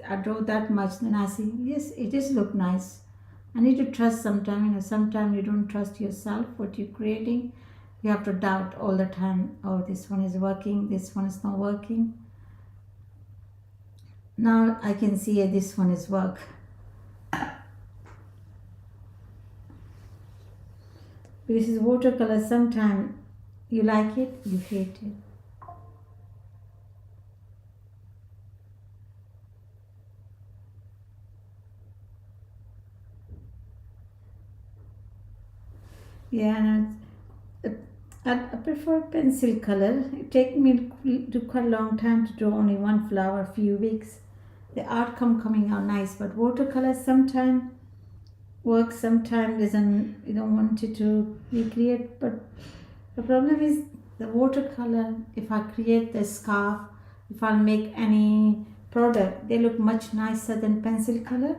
I draw that much, then I see, yes, it is look nice. I need to trust sometime, sometime you don't trust yourself, what you're creating. You have to doubt all the time, oh, this one is working, this one is not working. Now I can see this one is work. This is watercolor, sometime you like it, you hate it. Yeah, and I prefer pencil color. It take me to quite a long time to draw only one flower, few weeks. The outcome coming out nice, but watercolor sometime works, sometime doesn't. You don't want it to recreate. But the problem is the watercolor. If I create the scarf, if I make any product, they look much nicer than pencil color.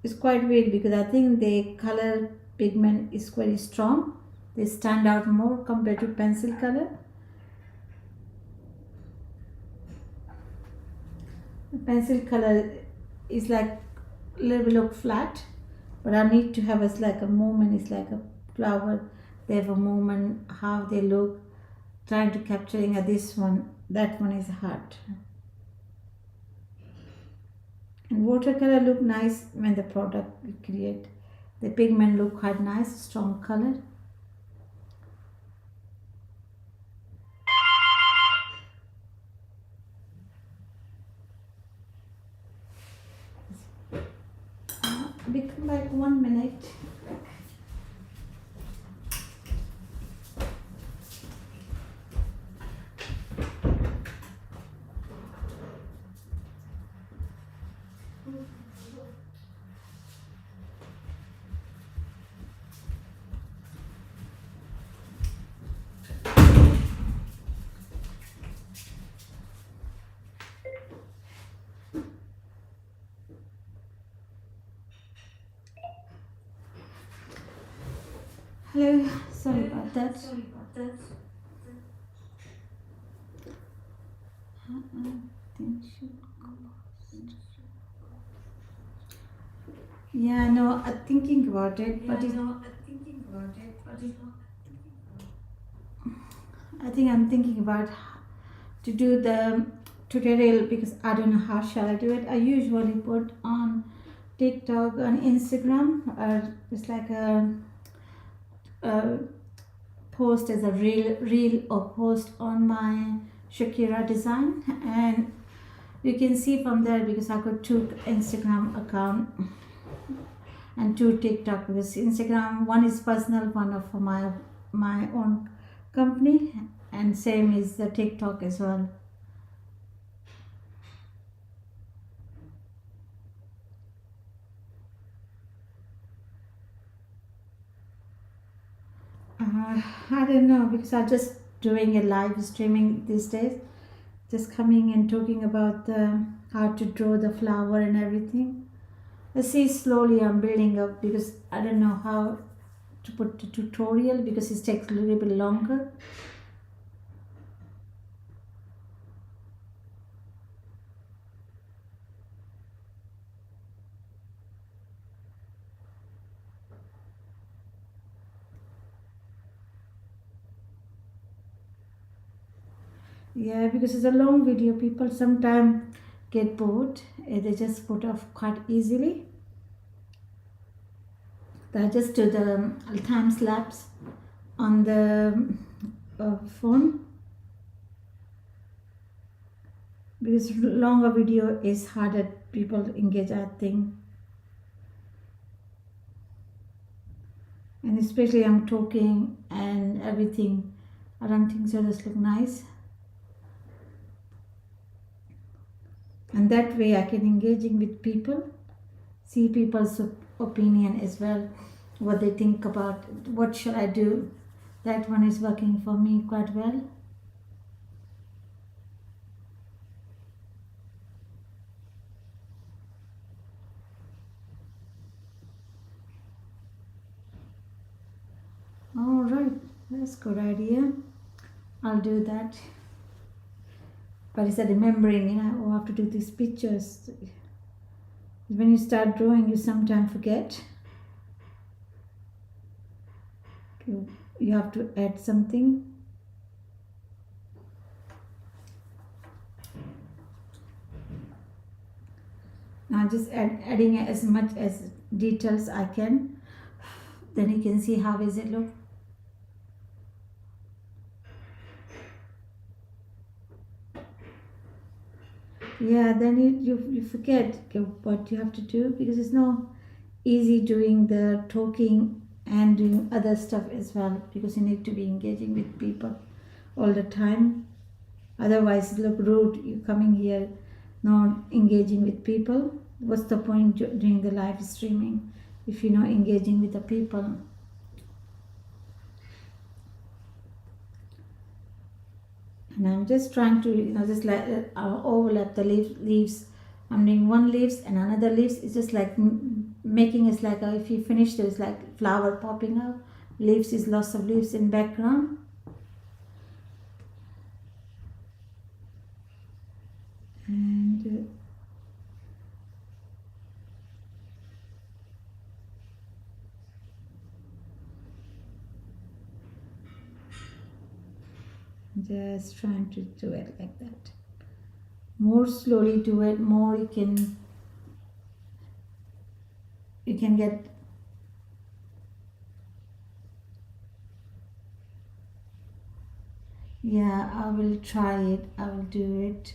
It's quite weird because I think the color pigment is very strong. They stand out more compared to pencil color. The pencil color is like a little bit look flat, but I need to have a like a movement. It's like a flower. They have a movement. How they look. Trying to capturing this one. That one is hard. And watercolor look nice when the product you create. The pigment look quite nice, strong color. Become like 1 minute. Hello, sorry about that. Yeah, no, I'm thinking about it, but I think I'm thinking about to do the tutorial because I don't know how shall I do it. I usually put on TikTok and Instagram, or it's like a post as a reel or post on my Shakira design, and you can see from there because I got two Instagram account and two TikTok, because Instagram one is personal, one of my own company, and same is the TikTok as well. I don't know because I'm just doing a live streaming these days, just coming and talking about how to draw the flower and everything. I see slowly I'm building up because I don't know how to put the tutorial because it takes a little bit longer. Yeah, because it's a long video, people sometimes get bored. They just put off quite easily. I just do the time lapse on the phone because longer video is harder people engage, I think. And especially I'm talking and everything, I don't think so just look nice, and that way I can engaging with people, see people's opinion as well, what they think about what should I do. That one is working for me quite well. All right, that's good idea. I'll do that. But it's a remembering, oh, I have to do these pictures. When you start drawing, you sometimes forget. You have to add something. Now just adding as much as details I can. Then you can see how is it look. Yeah, then you forget what you have to do, because it's no easy doing the talking and doing other stuff as well, because you need to be engaging with people all the time. Otherwise it look rude, you coming here not engaging with people. What's the point doing the live streaming if you're not engaging with the people? And I'm just trying to just like overlap the leaves. I'm doing one leaves and another leaves. It's just like making it like if you finish, there's like flower popping out. Leaves is lots of leaves in background. And just trying to do it like that. More slowly do it, more you can get. Yeah, I will try it. I will do it.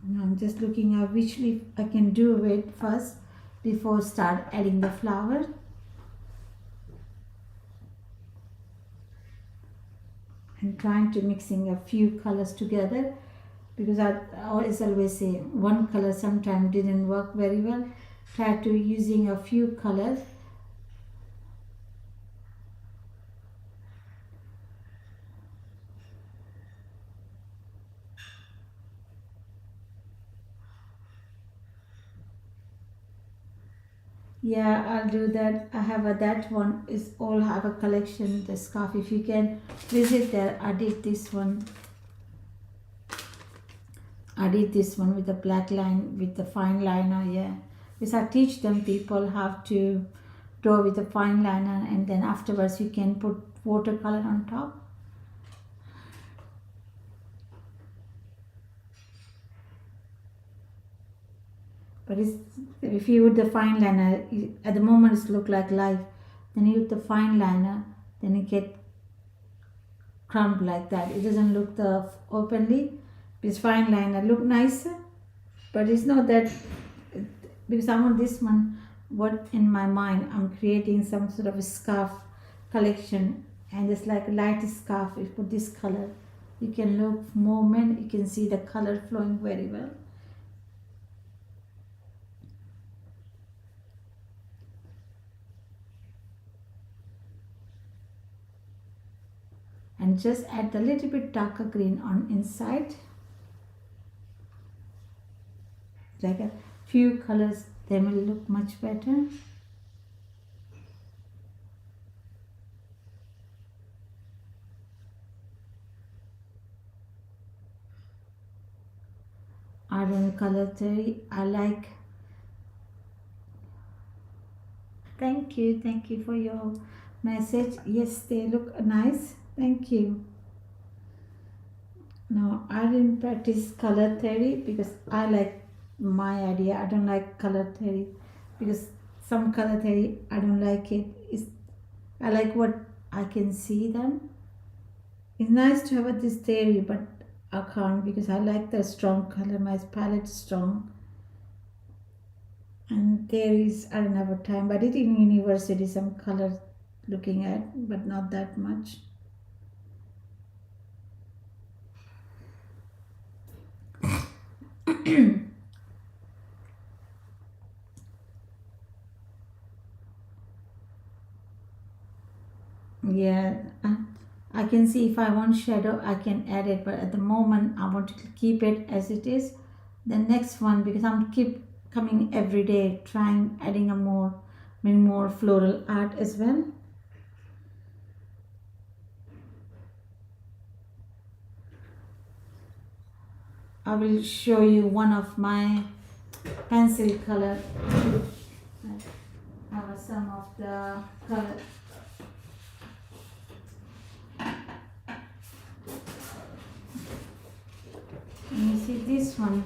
Now I'm just looking at which leaf I can do it first before start adding the flower. And trying to mixing a few colors together, because I always say one color sometimes didn't work very well. Try to using a few colors. Yeah, I'll do that. I have that one is all have a collection, the scarf. If you can visit there, I did this one. I did this one with the black line with the fine liner. Yeah, because I teach them people how to draw with the fine liner, and then afterwards you can put watercolor on top. But if you use the fine liner, at the moment it look like life. Then you use the fine liner, then it get crumbed like that. It doesn't look the openly. This fine liner look nicer, but it's not that, because I want this one. What in my mind, I'm creating some sort of a scarf collection, and it's like a light scarf. If you put this color, you can look movement. You can see the color flowing very well. And just add a little bit darker green on inside, like a few colors, they will look much better. Iron color theory, I like. Thank you for your message. Yes, they look nice. Thank you. No, I didn't practice color theory because I like my idea. I don't like color theory because some color theory I don't like it. I like what I can see them. It's nice to have this theory, but I can't because I like the strong color. My palette is strong. And theories I don't have a time. But I did in university some color looking at, but not that much. Yeah, I can see if I want shadow, I can add it, but at the moment, I want to keep it as it is. The next one, because I'm keep coming every day, trying adding a more, more floral art as well. I will show you one of my pencil color. I have some of the color. And you see this one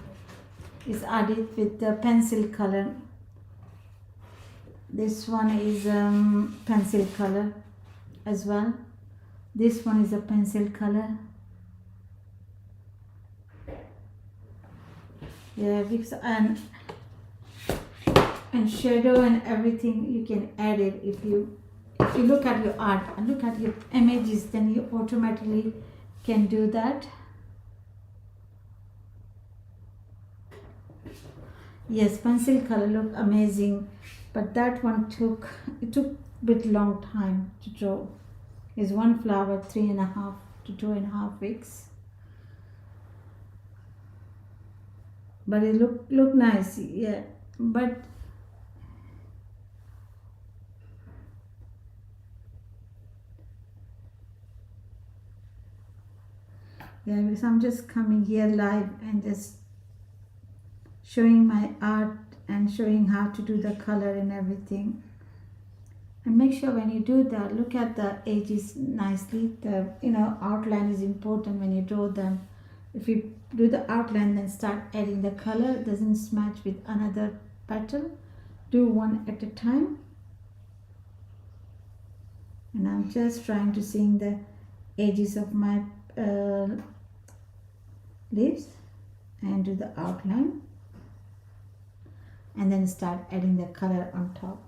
is added with the pencil color. This one is pencil color as well. This one is a pencil color. Yeah, because and shadow and everything you can add it if you look at your art and look at your images, then you automatically can do that. Yes, pencil color look amazing, but that one took a bit long time to draw. Is one flower 3.5 to 2.5 weeks, but it look nice. Yeah, but yeah, because I'm just coming here live and just showing my art and showing how to do the color and everything. And make sure when you do that, look at the edges nicely. The outline is important when you draw them. If you do the outline, then start adding the color. It doesn't match with another petal. Do one at a time. And I'm just trying to seeing the edges of my leaves and do the outline. And then start adding the color on top.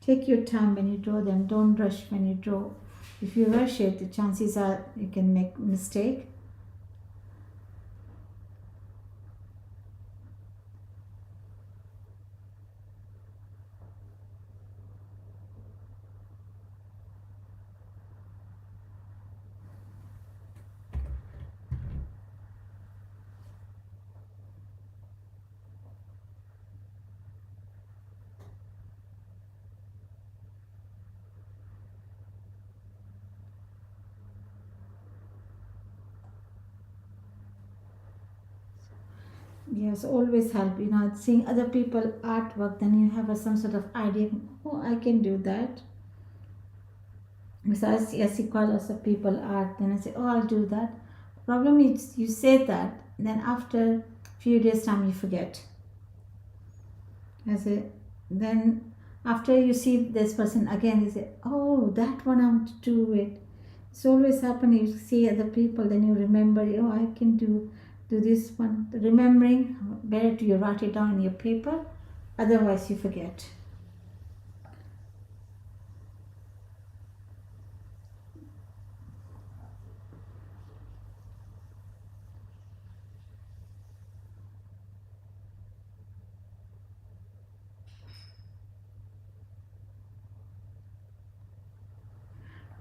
Take your time when you draw them. Don't rush when you draw. If you rush it, the chances are you can make mistake. Yes, always help. Seeing other people artwork, then you have some sort of idea. Oh, I can do that. Because I see quite lots of people art, then I say, oh, I'll do that. Problem is, you say that, then after few days time you forget. I say, then after you see this person again, you say, oh, that one I want to do it. It's always happen. You see other people, then you remember, oh, I can do this one. Remembering, better to you write it down in your paper, otherwise you forget.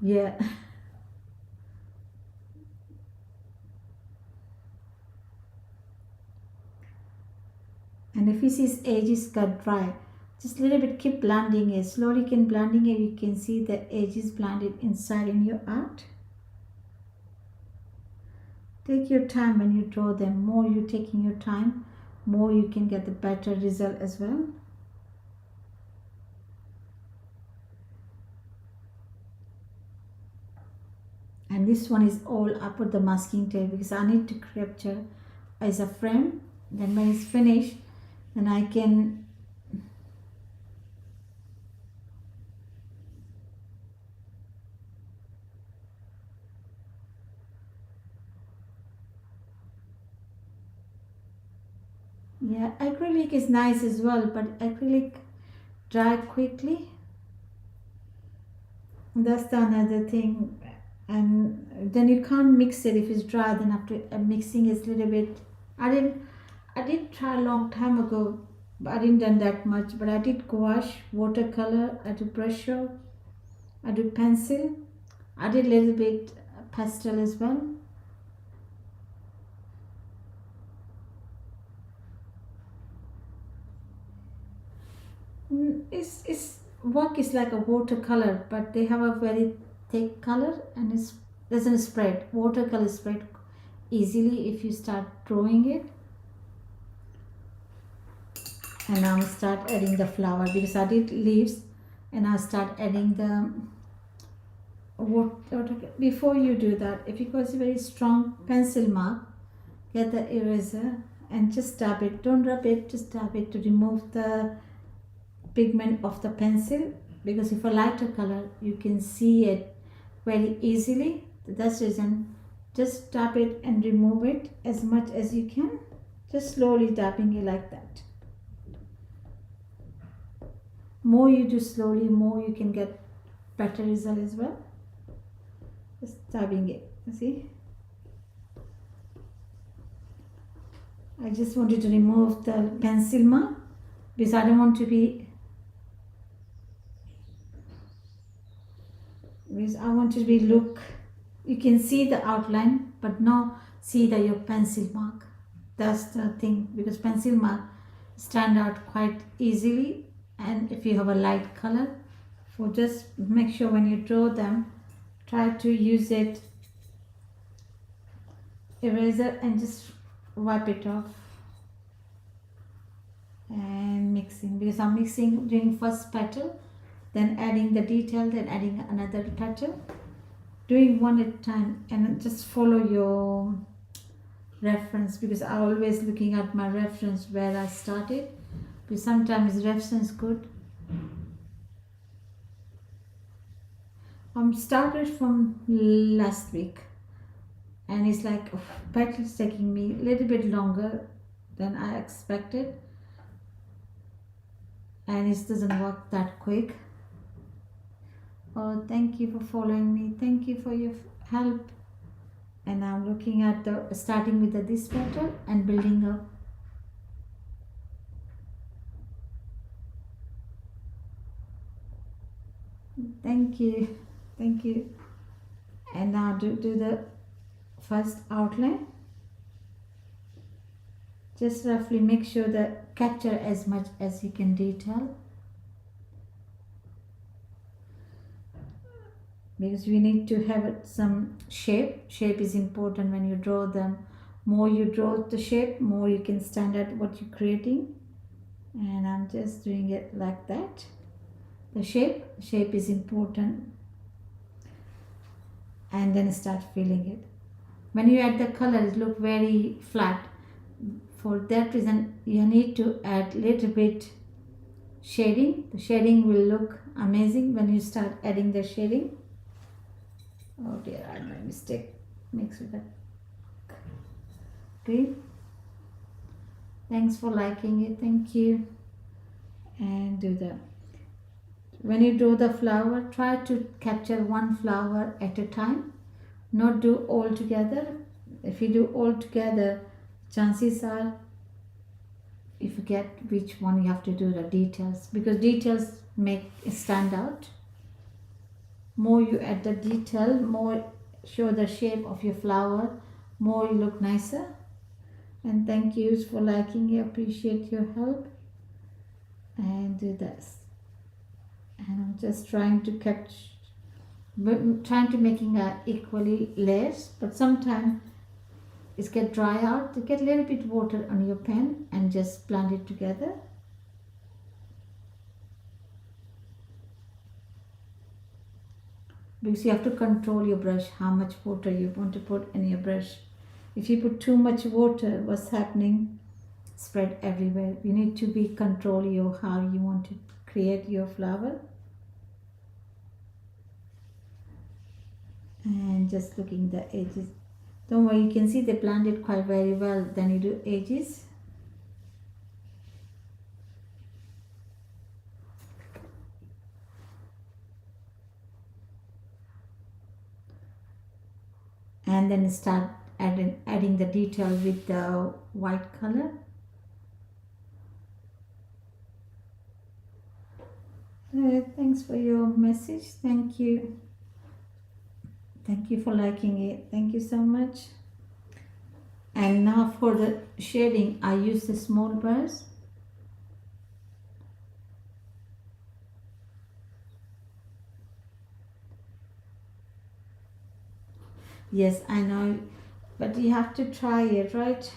Yeah. And if you see his edges got dry, just a little bit keep blending it. Slowly can blending it, you can see the edges blended inside in your art. Take your time when you draw them. More you taking your time, more you can get the better result as well. And this one is all I put the masking tape because I need to capture as a frame. Then when it's finished, then I can yeah, acrylic is nice as well, but acrylic dry quickly. That's the another thing. And then you can't mix it if it's dry. Then after mixing is a little bit. I did try a long time ago but I didn't done that much. But I did gouache, watercolor, I do brush stroke, I do pencil, I did a little bit pastel as well. It's work is like a watercolor, but they have a very thick color and it doesn't spread. Watercolor spread easily if you start drawing it. And now I start adding the flower because I did leaves, and I start adding the what before you do that. If you got a very strong pencil mark, get the eraser and just dab it. Don't rub it, just dab it to remove the pigment of the pencil, because if a lighter color you can see it very easily. That's the reason, just dab it and remove it as much as you can, just slowly dabbing it like that. More you do slowly, more you can get better result as well. Just dabbing it, see. I just wanted to remove the pencil mark because I don't want to be, because I want to be look, you can see the outline but now see that your pencil mark. That's the thing, because pencil mark stand out quite easily, and if you have a light color, for just make sure when you draw them, try to use it eraser and just wipe it off and mixing, because I'm mixing, doing first petal, then adding the detail, then adding another petal, doing one at a time, and just follow your reference, because I always looking at my reference where I started, because sometimes reference good. Started from last week, and it's like petal's taking me a little bit longer than I expected, and it doesn't work that quick. Oh, thank you for following me, thank you for your help. And I'm looking at the starting with this petal and building up. Thank you, thank you. And now do the first outline. Just roughly make sure that capture as much as you can detail, because we need to have some shape is important when you draw them. More you draw the shape, more you can stand out what you're creating. And I'm just doing it like that. The shape is important, and then start filling it. When you add the color, it look very flat. For that reason, you need to add little bit shading. The shading will look amazing when you start adding the shading. Oh dear, I made a mistake. Mix with that green. Thanks for liking it. Thank you. And do the, when you do the flower, try to capture one flower at a time, not do all together. If you do all together, chances are you forget which one you have to do the details, because details make it stand out. More you add the detail, more show the shape of your flower, more you look nicer. And thank you for liking it, appreciate your help. And do this, and I'm just trying to catch, trying to making equally layers, but sometimes it's get dry out, to get a little bit water on your pen and just blend it together. Because you have to control your brush, how much water you want to put in your brush. If you put too much water, what's happening? Spread everywhere. You need to be control your how you want to create your flower. And just looking the edges. Don't worry, you can see they planned it quite very well. Then you do edges. And then start adding the detail with the white color. Thanks for your message. Thank you for liking it. Thank you so much. And now for the shading, I use the small brush. Yes, I know, but you have to try it, right?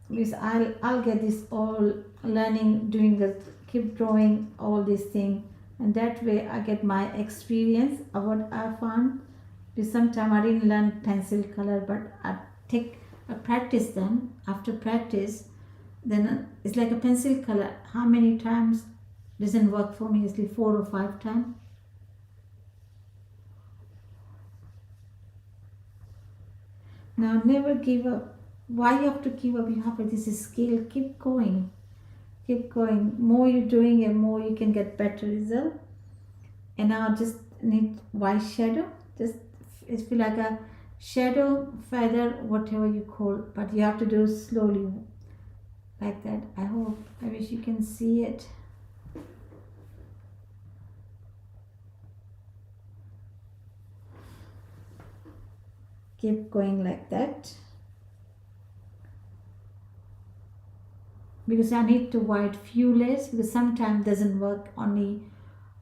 Because I'll get this all learning, doing the keep drawing all these things, and that way I get my experience of what I found. Because sometimes I didn't learn pencil color, but I practice them. After practice, then it's like a pencil color. How many times doesn't work for me? It's like 4 or 5 times. Now never give up. Why you have to give up? You have this skill. Keep going. Keep going. More you're doing it, more you can get better result. And now just need white shadow. Just it feel like a shadow, feather, whatever you call. But you have to do slowly like that. I hope. I wish you can see it. Keep going like that. Because I need to white few layers because sometimes doesn't work only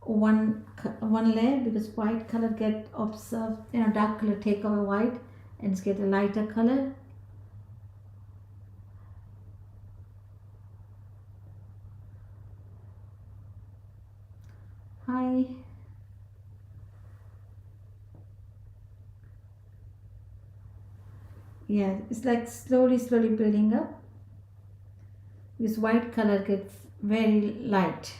one layer because white color get observed, dark color take away white and it's get a lighter color. Hi. Yeah, it's like slowly building up. This white color gets very light.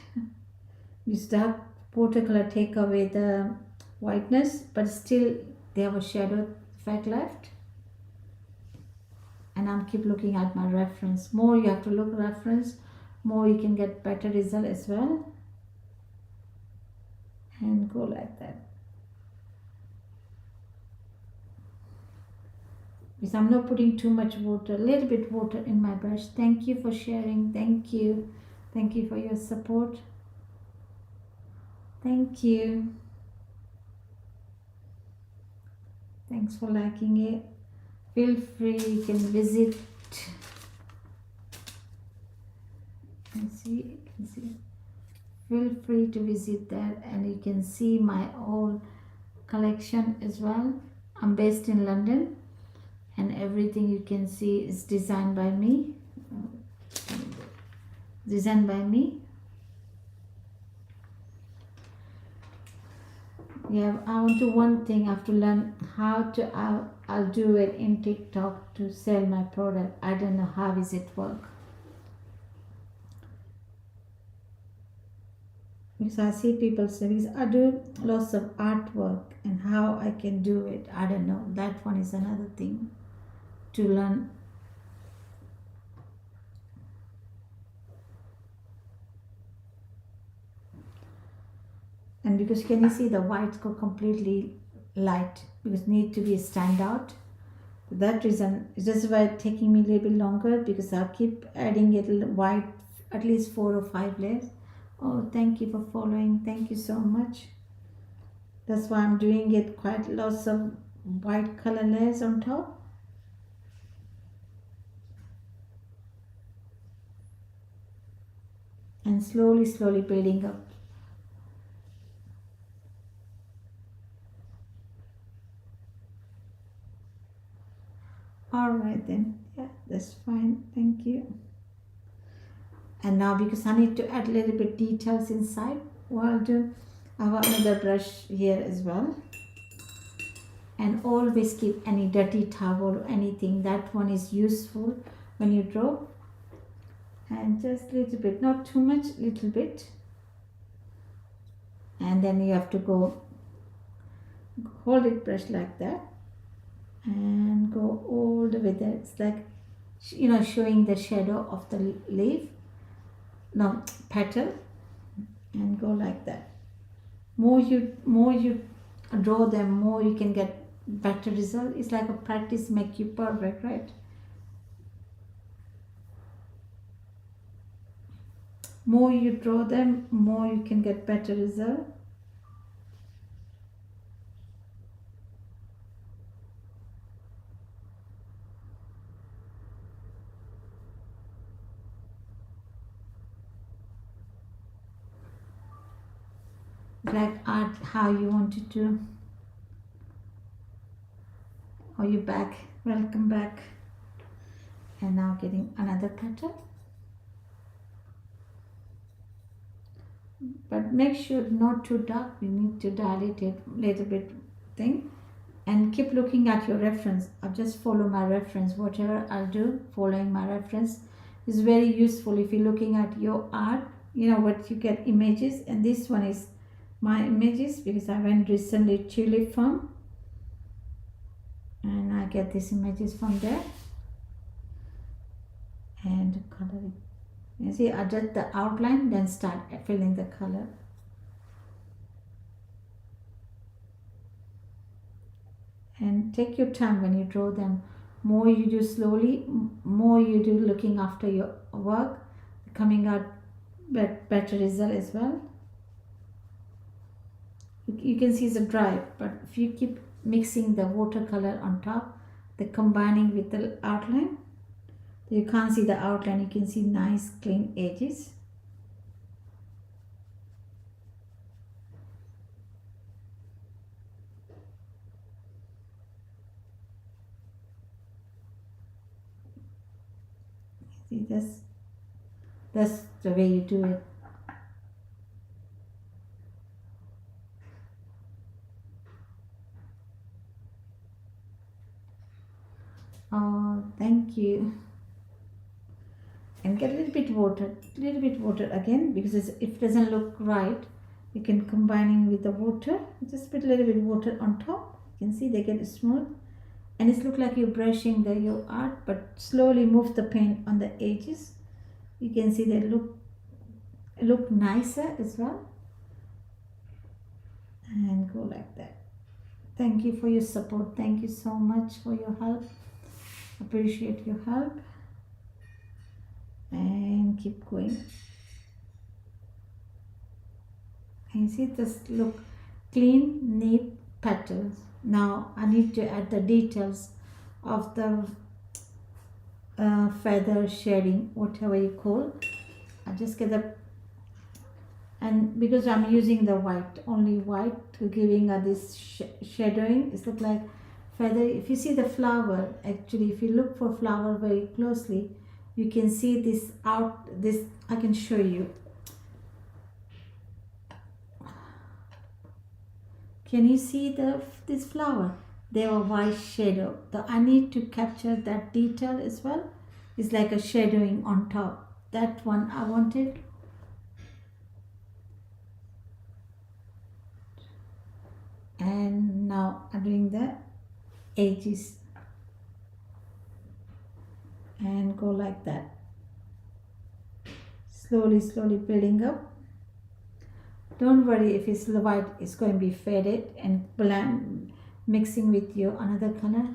This dark watercolor take away the whiteness, but still they have a shadow effect left. And I'm keep looking at my reference. More you have to look reference, more you can get better result as well. And go like that. Because I'm not putting too much water, a little bit water in my brush. Thank you for sharing. Thank you. Thank you for your support. Thank you. Thanks for liking it. Feel free, you can visit. You can see. Feel free to visit that and you can see my whole collection as well. I'm based in London and everything you can see is designed by me. Yeah, I want to one thing I have to learn how to I'll do it in TikTok to sell my product. I don't know how is it work. Because I see people say because I do lots of artwork and how I can do it. I don't know. That one is another thing to learn. And because can you see the whites go completely light because need to be stand out. For that reason, it's just why it's taking me a little bit longer because I'll keep adding it white at least 4 or 5 layers. Oh, thank you for following. Thank you so much. That's why I'm doing it quite lots of white color layers on top. And slowly building up. All right then. Yeah, that's fine. Thank you. And now because I need to add a little bit details inside, what I'll do, I have another brush here as well. And always keep any dirty towel or anything. That one is useful when you draw. And just a little bit, not too much, little bit. And then you have to go hold it brush like that and go all the way there. It's like showing the shadow of the leaf, no petal, and go like that. More you draw them, more you can get better result. It's like a practice make you perfect, right? More you draw them, more you can get better result. Like art how you want to do. Are you back? Welcome back. And now getting another petal. But make sure not too dark. We need to dilate it a little bit thing. And keep looking at your reference. I'll just follow my reference. Whatever I'll do, following my reference is very useful if you're looking at your art. You know what, you get images, and this one is my images because I went recently Tulip Farm and I get these images from there. And color it. You see, adjust the outline, then start filling the color. And take your time when you draw them. More you do slowly, more you do looking after your work, coming out better result as well. You can see it's a dry, but if you keep mixing the watercolor on top, the combining with the outline, you can't see the outline, you can see nice clean edges. See, that's the way you do it. Oh, thank you. And get a little bit water again, because if it doesn't look right, you can combining with the water. Just put a little bit water on top. You can see they get smooth, and it's look like you're brushing your art, but slowly move the paint on the edges. You can see they look nicer as well, and go like that. Thank you for your support. Thank you so much for your help. Appreciate your help, and keep going. And you see this look clean, neat petals. Now I need to add the details of the feather shading, whatever you call. I just get the, and because I'm using the white, only white, to giving this shadowing. It's look like feather. If you see the flower, actually if you look for flower very closely, you can see this out. This I can show you. Can you see this flower? They are white shadow. I need to capture that detail as well. It's like a shadowing on top. That one I wanted. And now I'm doing the edges, and go like that. Slowly building up. Don't worry if it's white, it's going to be faded and blend, mixing with your another color.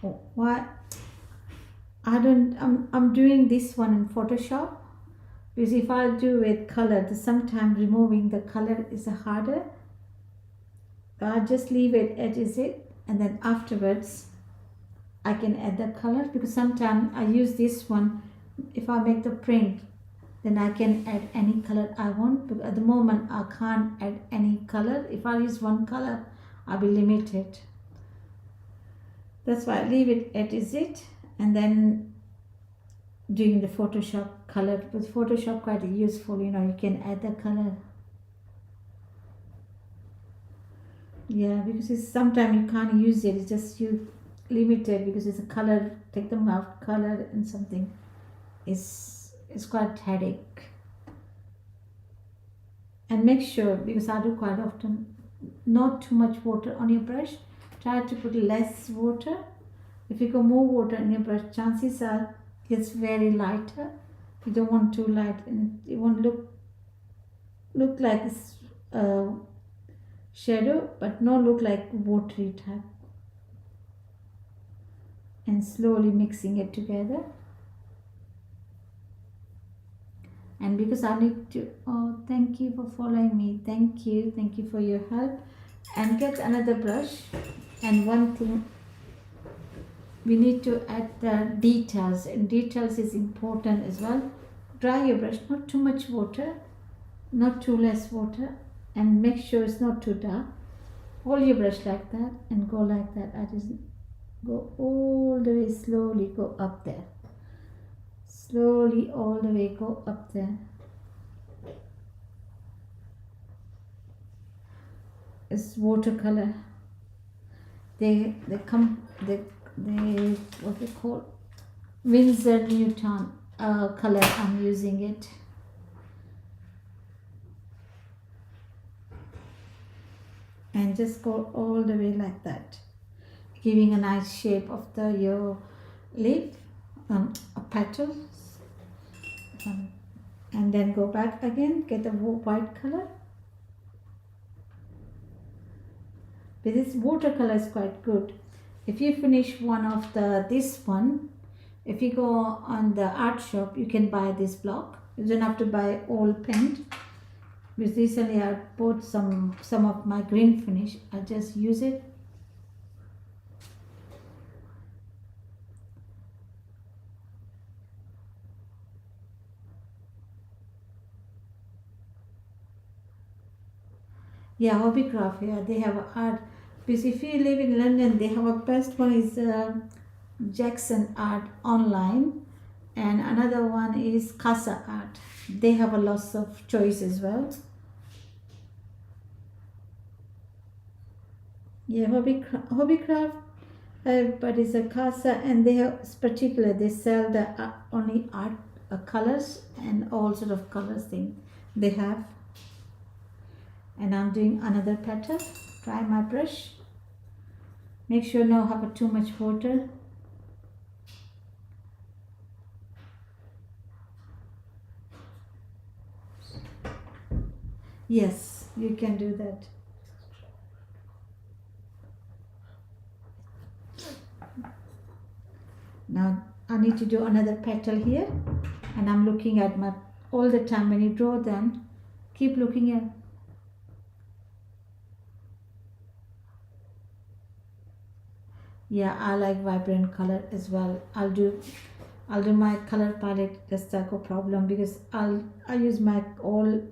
Oh, what? I'm doing this one in Photoshop, because if I do with color, sometimes removing the color is harder. I just leave it as it, and then afterwards I can add the color, because sometimes I use this one. If I make the print, then I can add any color I want, but at the moment I can't add any color. If I use one color, I'll be limited. That's why I leave it as it, and then doing the Photoshop color. Because Photoshop quite useful, you can add the color. Yeah, because sometimes you can't use it. It's just you limited, because it's a color. Take them out, color and something. It's quite headache. And make sure, because I do quite often, not too much water on your brush. Try to put less water. If you go more water in your brush, chances are It's very lighter. You don't want too light, and it won't look like it's shadow, but not look like watery type. And slowly mixing it together. And because I need to, oh, thank you for following me. Thank you for your help. And get another brush. And one thing, we need to add the details, and details is important as well. Dry your brush, not too much water, not too less water, and make sure it's not too dark. Hold your brush like that and go like that. I just go all the way, slowly go up there. Slowly all the way go up there. It's watercolor. They come they what they call Winsor Newton color. I'm using it. And just go all the way like that, giving a nice shape of your leaf, a petal. And then go back again, get a white color. But this watercolor is quite good. If you finish one of this one, if you go on the art shop, you can buy this block. You don't have to buy all paint. Because recently I bought some of my green finish. I just use it. Yeah, Hobbycraft. Yeah, they have art. Because if you live in London, they have a best one is Jackson Art online, and another one is Casa Art. They have a lots of choice as well. Yeah, Hobbycraft, but it's a Casa, and they have it's particular. They sell the only art colors and all sort of colors thing they have. And I'm doing another petal. Try my brush. Make sure no have too much water. Yes, you can do that. Now I need to do another petal here, and I'm looking at my all the time when you draw them. Keep looking at. Yeah, I like vibrant color as well. I'll do my color palette just like a problem, because I use my all.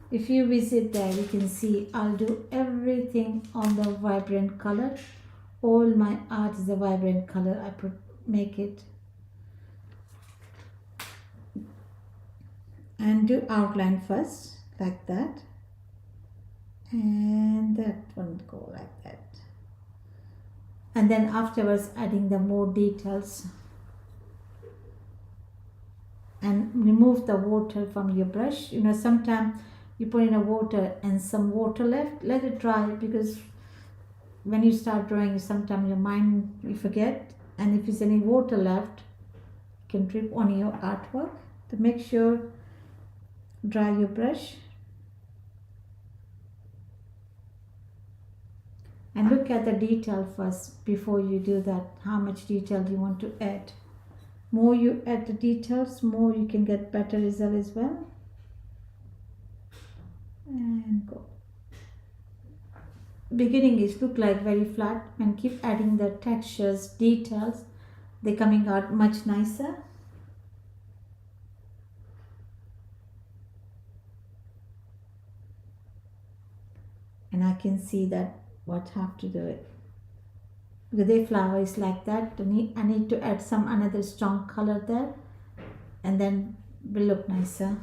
If you visit there, you can see I'll do everything on the vibrant color. All my art is a vibrant color. I make it and do outline first like that, and that one go like that, and then afterwards adding the more details. And remove the water from your brush. You know, sometimes you put in a water and some water left, let it dry, because when you start drawing, sometimes your mind you forget, and if there's any water left, you can drip on your artwork. To make sure dry your brush, and look at the detail first before you do that. How much detail do you want to add? More you add the details, more you can get better result as well. And go. Beginning is look like very flat, and keep adding the textures, details. They're coming out much nicer. And I can see that what have to do it. Because their flower is like that. I need to add some another strong color there, and then will look nicer.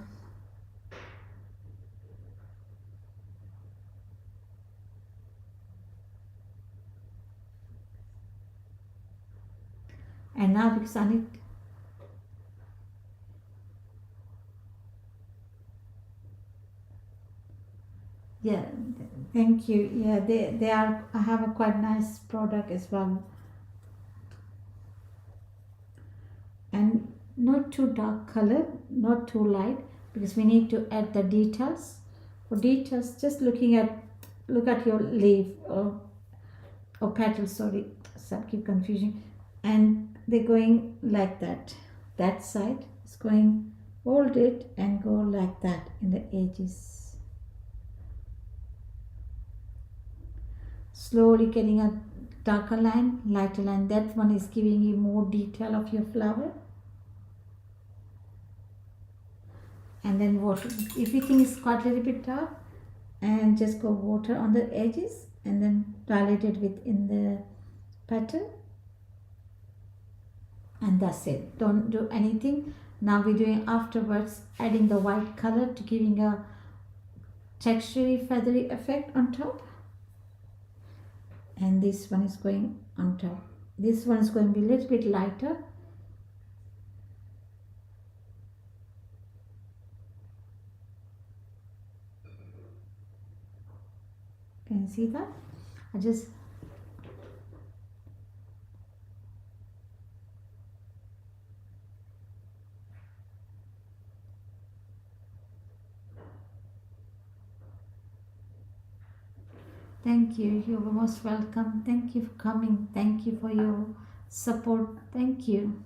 And now because I need yeah, thank you. Yeah, they are. I have a quite nice product as well, and not not too dark color, not too light, because we need to add the details. For details, just look at your leaf or petal, sorry, so I keep confusing. And they're going like that. That side is going, hold it and go like that in the edges. Slowly getting a darker line, lighter line. That one is giving you more detail of your flower. And then water. If you think it's quite a little bit dark, and just go water on the edges and then dilute it within the petal, and that's it. Don't do anything. Now we're doing afterwards, adding the white color to giving a textury feathery effect on top. And this one is going on top. This one is going to be a little bit lighter. Can you see that? I just thank you. You're most welcome. Thank you for coming. Thank you for your support. Thank you.